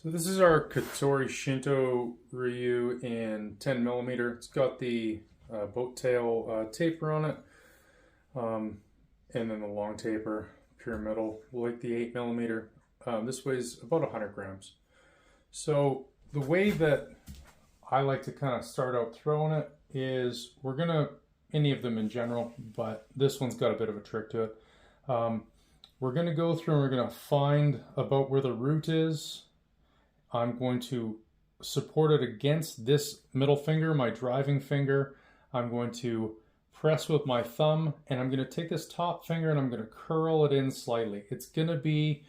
So this is our Katori Shinto Ryu in 10 millimeter. It's got the boat tail taper on it, and then the long taper, pyramidal, like the 8 millimeter. This weighs about 100 grams. So the way that I like to kind of start out throwing it is any of them in general, but this one's got a bit of a trick to it. We're gonna go through and we're gonna find about where the root is. I'm going to support it against this middle finger, my driving finger. I'm going to press with my thumb, and I'm going to take this top finger and I'm going to curl it in slightly. It's going to be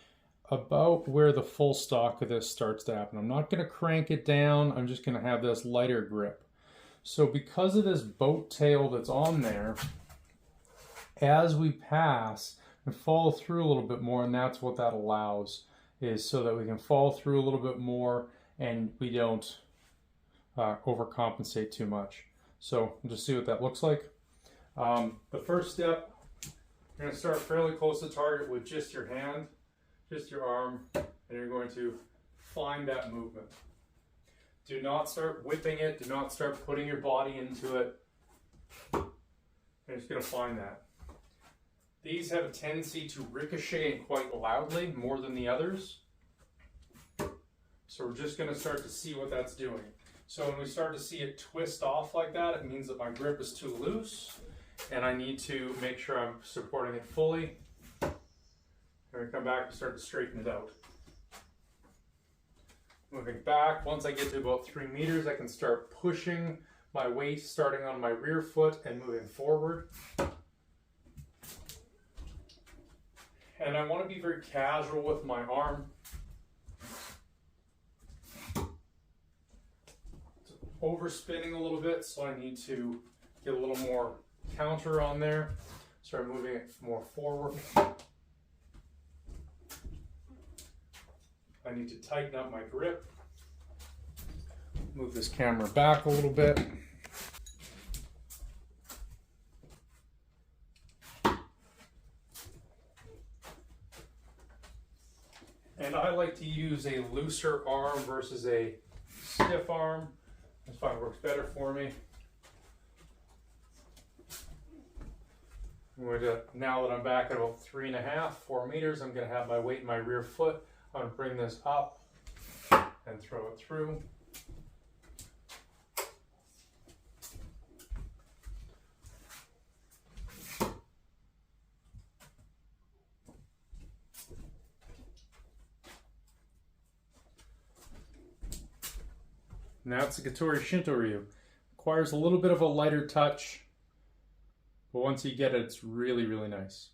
about where the full stock of this starts to happen. I'm not going to crank it down. I'm just going to have this lighter grip. So because of this boat tail that's on there, as we pass and follow through a little bit more, and that's what that allows, is so that we can follow through a little bit more and we don't overcompensate too much. So we'll just see what that looks like. The first step, you're going to start fairly close to target with just your hand, just your arm, and you're going to find that movement. Do not start whipping it. Do not start putting your body into it. You're just going to find that. These have a tendency to ricochet quite loudly, more than the others. So we're just going to start to see what that's doing. So when we start to see it twist off like that, it means that my grip is too loose, and I need to make sure I'm supporting it fully. And we come back and start to straighten it out. Moving back, once I get to about 3 meters, I can start pushing my weight, starting on my rear foot and moving forward. And I want to be very casual with my arm. It's overspinning a little bit, so I need to get a little more counter on there. Start moving it more forward. I need to tighten up my grip. Move this camera back a little bit. And I like to use a looser arm versus a stiff arm. This probably works better for me. I'm going to, now that I'm back at about 3.5, 4 meters, I'm going to have my weight in my rear foot. I'm going to bring this up and throw it through. Now it's the Katori Shinto Ryu. Requires a little bit of a lighter touch, but once you get it, it's really, really nice.